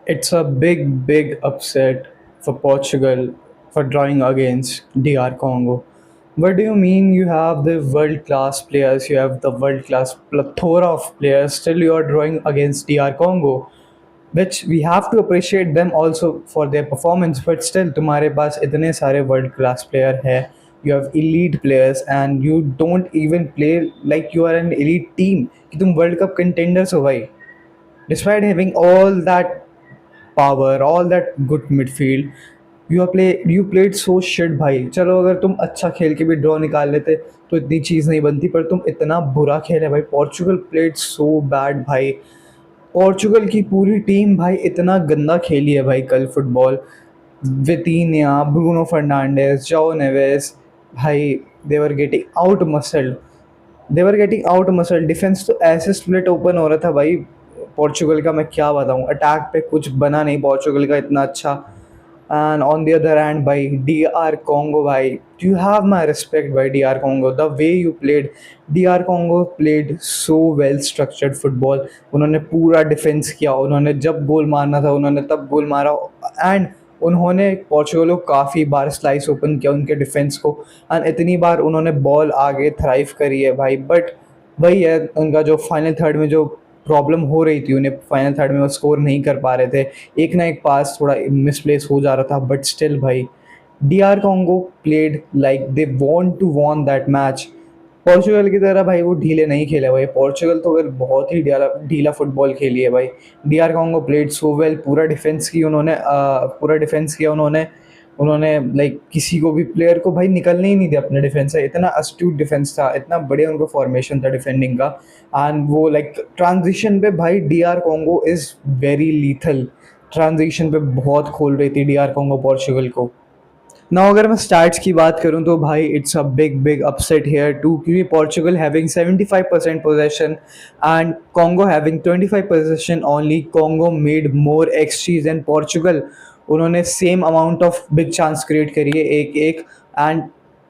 It's a big upset for Portugal for drawing against DR Congo. What do you mean you have the world class players, you have the world class plethora of players, still you are drawing against DR Congo? Which we have to appreciate them also for their performance, but still तुम्हारे पास इतने सारे world class player है, you have elite players and you don't even play like you are an elite team कि तुम world cup contenders हो भाई. Despite having all that power, all that good midfield, you played so shit भाई. चलो अगर तुम अच्छा खेल के भी ड्रॉ निकाल लेते तो इतनी चीज़ नहीं बनती, पर तुम इतना बुरा खेले भाई. पोर्चुगल प्लेड सो बैड भाई. पोर्चुगल की पूरी टीम भाई इतना गंदा खेली है भाई कल football. वितीनिया, Bruno Fernandes, Joao Neves भाई, they were getting out muscled. Defence तो ऐसे स्प्लिट ओपन हो रहा था भाई पोर्चुगल का, मैं क्या बताऊं. अटैक पे कुछ बना नहीं पोर्चुगल का इतना अच्छा. And on the other hand भाई डी आर कॉन्गो भाई, यू हैव माई रिस्पेक्ट भाई. D R Congo, the way you played, D R Congo played so well structured football. उन्होंने पूरा डिफेंस किया, उन्होंने जब गोल मारना था उन्होंने तब गोल मारा. एंड उन्होंने पोर्चुगल को काफ़ी बार स्लाइस ओपन किया उनके डिफेंस को. एंड इतनी बार उन्होंने बॉल आगे थ्राइव करी है भाई. बट वही है उनका जो फाइनल थर्ड में जो प्रॉब्लम हो रही थी उन्हें, फाइनल थर्ड में वो स्कोर नहीं कर पा रहे थे. एक ना एक पास थोड़ा मिसप्लेस हो जा रहा था, बट स्टिल भाई D R Congo played like they want to won that match. Portugal की तरह भाई वो ढीले नहीं खेले भाई. पोर्चुगल तो अगर बहुत ही ढीला ढीला फुटबॉल खेली है भाई. D R Congo played so well. पूरा डिफेंस किया उन्होंने. उन्होंने लाइक किसी को भी प्लेयर को भाई निकलने ही नहीं दिया अपने डिफेंस से. इतना अस्ट्यूट डिफेंस था, इतना बढ़िया उनका फॉर्मेशन था डिफेंडिंग का. एंड वो लाइक ट्रांजिशन पे भाई D R Congo is very lethal. Transition पे बहुत खोल रही थी डी आर कॉन्गो पोर्चुगल को. ना अगर मैं स्टार्ट्स की बात करूं तो भाई it's a big upset here too, क्योंकि Portugal having 75% possession and Congo having 25% possession only. Congo made more xGs and Portugal. उन्होंने same amount of big chance create करी है, एक एक. एंड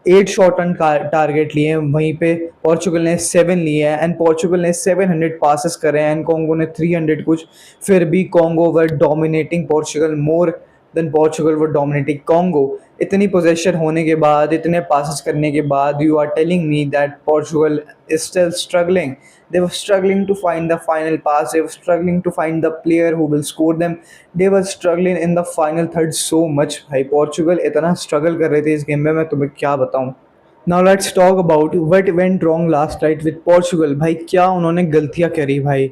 8 शॉट ऑन टारगेट लिए हैं, वहीं पे पोर्चुगल ने 7 लिए हैं. एंड पोर्चुगल ने 700 पासेस करे हैं एंड कॉन्गो ने 300 कुछ. फिर भी Congo were dominating Portugal more than Portugal were dominating Congo. इतनी पोजेशन होने के बाद, इतने पासेस करने के बाद, you are telling me that Portugal is still struggling. They were struggling to find the final pass. They were struggling to find the player who will score them. They were struggling in the final third so much. भाई Portugal इतना struggle कर रहे थे इस game में, मैं तुम्हें क्या बताऊं. Now let's talk about what went wrong last night with Portugal. भाई क्या उन्होंने गलतियां करी भाई.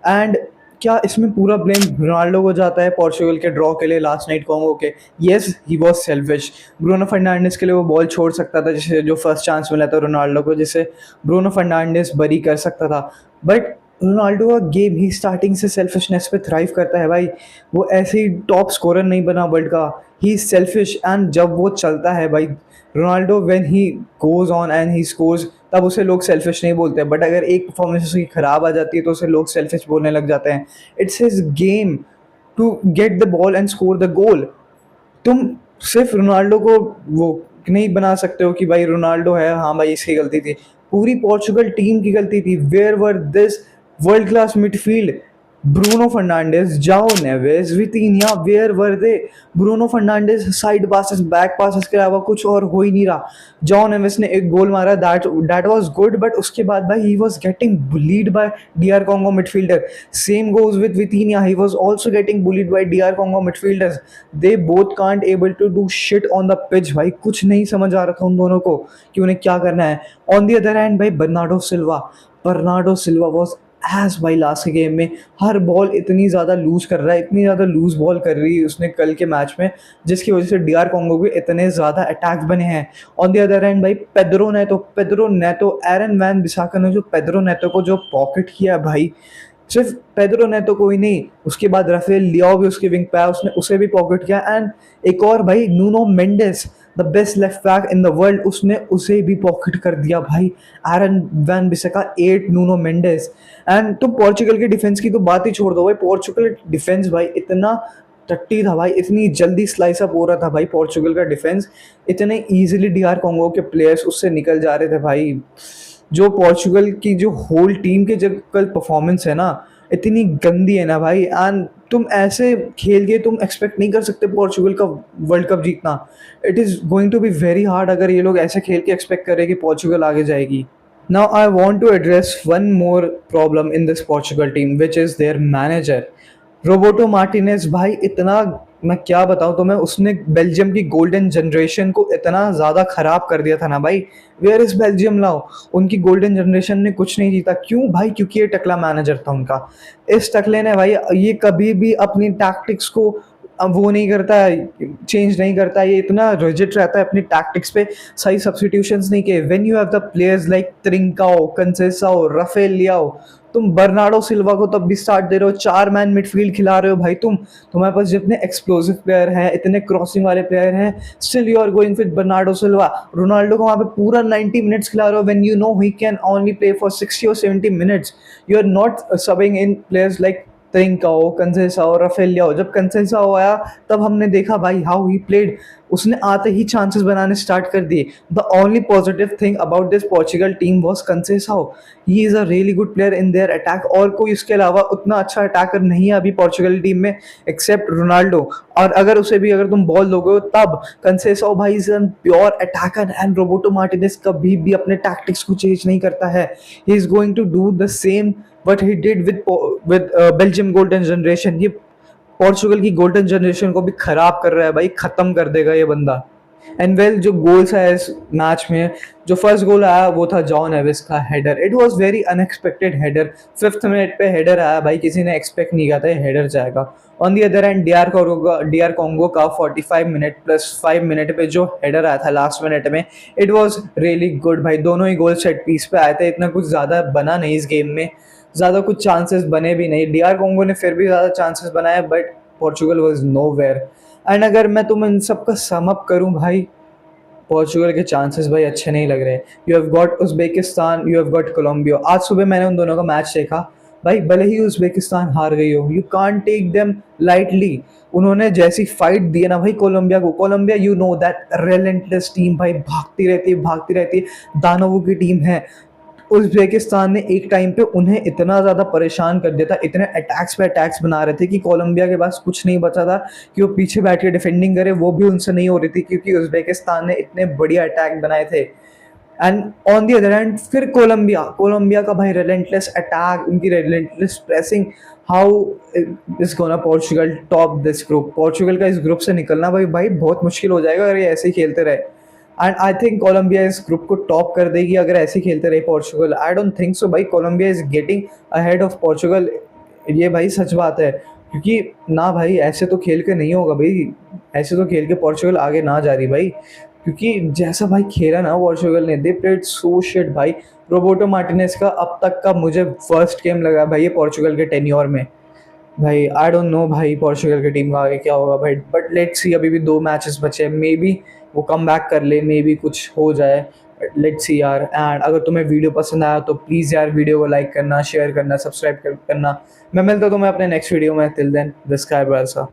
एंड क्या इसमें पूरा ब्लेम रोनाल्डो को जाता है पोर्चुगल के ड्रॉ के लिए लास्ट नाइट कॉन्गो के? Yes, he was selfish. Bruno Fernandes के लिए वो बॉल छोड़ सकता था, जिसे जो फर्स्ट चांस मिला था रोनाल्डो को, जिसे ब्रूनो फर्नांडिस बरी कर सकता था. बट रोनाल्डो का गेम ही स्टार्टिंग से सेल्फिशनेस पे थ्राइव करता है भाई. वो ऐसे ही टॉप स्कोरर नहीं बना वर्ल्ड का. He is selfish. एंड जब वो चलता है भाई Ronaldo, when he goes on and he scores, तब उसे लोग सेल्फिश नहीं बोलते. बट अगर एक परफॉर्मेंस उसकी ख़राब आ जाती है तो उसे लोग सेल्फिश बोलने लग जाते हैं. It's his game to get the ball and score the goal. तुम सिर्फ रोनाल्डो को वो नहीं बना सकते हो कि भाई रोनाल्डो है, हाँ भाई इसकी गलती थी. पूरी पोर्चुगल टीम की गलती थी. Where were this world class midfield? Bruno Fernandes, Joao Neves, Vitinha, where were they? Bruno Fernandes side passes, back passes के अलावा कुछ और हो ही नहीं रहा. जाओ नेवेस ने एक गोल मारा, दैट वाज गुड, बट उसके बाद भाई he was getting bullied by DR Congo midfielder. Same goes with Vitinha, he was also getting bullied by DR Congo midfielders. They both can't able to do shit on the pitch भाई. कुछ नहीं समझ आ रहा था उन दोनों को कि उन्हें क्या करना है. ऑन द अदर हैंड भाई बर्नार्डो सिल्वा वॉज एज भाई लास्ट के गेम में. हर बॉल इतनी ज़्यादा लूज कर रहा है, इतनी ज़्यादा लूज बॉल कर रही है उसने कल के मैच में, जिसकी वजह से डीआर कॉन्गो के इतने ज़्यादा अटैक्स बने हैं. ऑन द अदर हैंड भाई पेड्रो नेतो, एरन वैन बिसाका ने जो पेड्रो नेतो को जो पॉकेट किया है भाई, सिर्फ पेड्रो नेतो को ही नहीं, उसके बाद राफेल लियाओ भी उसके विंग पे आया, उसने उसे भी पॉकेट किया. एंड एक और भाई Nuno Mendes, the best left back in the world, उसने उसे भी पॉकेट कर दिया भाई. Aaron Wan Bissaka 8, Nuno Mendes. And तो पोर्चुगल के डिफेंस की तो बात ही छोड़ दो भाई. पोर्चुगल डिफेंस भाई इतना टट्टी था भाई, इतनी जल्दी स्लाइस अप हो रहा था भाई पोर्चुगल का डिफेंस. इतने ईजिली डीआर कॉन्गो के प्लेयर्स उससे निकल जा रहे थे भाई. जो पोर्चुगल की जो होल टीम के जो कल परफॉर्मेंस है ना, इतनी गंदी है ना भाई। एंड तुम ऐसे खेल के तुम एक्सपेक्ट नहीं कर सकते पोर्चुगल का वर्ल्ड कप जीतना। It is going to be very hard अगर ये लोग ऐसे खेल के एक्सपेक्ट करें कि पोर्चुगल आगे जाएगी। Now I want to address one more problem in this Portugal team, which is their manager. Roboto Martinez भाई इतना, मैं क्या बताऊं तुम्हें, उसने बेल्जियम की गोल्डन जनरेशन को इतना ज़्यादा ख़राब कर दिया था ना भाई। Where is Belgium now? उनकी गोल्डन जनरेशन ने कुछ नहीं जीता, क्यों भाई? क्योंकि ये टकला मैनेजर था उनका। इस टकले ने भाई, ये कभी भी अपनी टैक्टिक्स को अब वो नहीं करता है, चेंज नहीं करता है, ये इतना रिजिड रहता है अपनी टैक्टिक्स पे। सही सब्स्टिट्यूशंस नहीं किए। When you have the players like Trincao, Conceicao, Rafael Leao, तुम बर्नार्डो सिल्वा को तब भी स्टार्ट दे रहे हो, 4 मैन मिडफील्ड खिला रहे हो भाई तुम। तुम्हारे पास जितने एक्सप्लोसिव प्लेयर हैं, इतने क्रॉसिंग वाले प्लेयर हैं, still you are going with Bernardo Silva. Ronaldo को वहाँ पे पूरा 90 मिनट्स खिला रहे हो, when you know he can only play for 60 और 70 minutes. You are not subbing in players like Trincao, Conceicao, Rafael Leao. जब कंसेसाओ आया तब हमने देखा भाई हाउ ही प्लेड। उसने आते ही चांसेस बनाने स्टार्ट कर दिए। The only positive thing about this Portugal team was Conceicao. He is a really good player in their attack. और कोई इसके अलावा उतना अच्छा अटैकर नहीं है अभी पोर्चुगल टीम में एक्सेप्ट रोनाल्डो। और अगर उसे भी अगर तुम बॉल दोगे तब कंसेसाओ भाई is an pure attacker. And Roberto Martinez कभी भी अपने टैक्टिक्स को चेंज नहीं करता है। He is going to do the same what he did with Belgium golden generation. ये पोर्चुगल की गोल्डन जनरेशन को भी खराब कर रहा है भाई, खत्म कर देगा ये बंदा। एंड वेल, जो गोल्स आया इस मैच में, जो फर्स्ट गोल आया वो था जॉन एविस का header. It was very unexpected header. 5th minute पे हेडर आया भाई, किसी ने एक्सपेक्ट नहीं किया था हेडर जाएगा। On the other end DR Congo का 45 मिनट प्लस 5 मिनट पे जो हेडर आया था लास्ट मिनट में, इट वाज रियली गुड भाई। दोनों ही गोल सेट पीस पे आए थे। इतना कुछ ज़्यादा बना नहीं इस गेम में, ज़्यादा कुछ चांसेस बने भी नहीं। डीआर कॉन्गो ने फिर भी ज़्यादा चांसेस बनाए, but Portugal was nowhere. And अगर मैं तुम इन सब का सम अप करूं भाई, पोर्चुगल के चांसेस भाई अच्छे नहीं लग रहे। You have got Uzbekistan, you have got Colombia. आज सुबह मैंने उन दोनों का मैच देखा भाई। भले ही उज़्बेकिस्तान हार गई हो, you can't take them lightly. उन्होंने जैसी फाइट दी है ना भाई कोलंबिया को, Colombia you know that relentless team भाई, भागती रहती है, दानवों की टीम है। उज़्बेकिस्तान ने एक टाइम पे उन्हें इतना ज़्यादा परेशान कर दिया था, इतने अटैक्स पे अटैक्स बना रहे थे कि कोलंबिया के पास कुछ नहीं बचा था कि वो पीछे बैठ के डिफेंडिंग करे। वो भी उनसे नहीं हो रही थी क्योंकि उज़्बेकिस्तान ने इतने बढ़िया अटैक बनाए थे। And on the other hand फिर कोलंबिया का भाई रेलेंटलेस अटैक, उनकी relentless pressing. How is gonna Portugal top this group? Portugal का इस ग्रुप से निकलना भाई बहुत मुश्किल हो जाएगा अगर ये ऐसे ही खेलते रहे। एंड आई थिंक कोलंबिया इस ग्रुप को टॉप कर देगी अगर ऐसे खेलते रहे Portugal. I don't think so भाई Colombia is getting ahead of Portugal. ये भाई सच बात है, क्योंकि ना भाई ऐसे तो खेल के नहीं होगा भाई। ऐसे तो खेल के पोर्चुगल आगे ना जा रही भाई, क्योंकि जैसा भाई खेला ना पोर्चुगल ने, दे प्लेड सो शिट भाई। रोबोटो मार्टिनेज का अब तक का मुझे फर्स्ट गेम लगा भाई ये पोर्चुगल के टेन्योर में। भाई आई डोंट नो भाई पोर्चुगल की टीम का आगे क्या होगा भाई, बट लेट्स सी। अभी भी 2 मैचेस बचे हैं, मे बी वो कम बैक कर ले, मे बी कुछ हो जाए। लेट्स सी यार। एंड अगर तुम्हें वीडियो पसंद आया तो प्लीज़ यार वीडियो को लाइक करना, शेयर करना, सब्सक्राइब करना। मैं मिलता हूँ तुम्हें अपने नेक्स्ट वीडियो में। टिल देन, दिस गाय बरसा।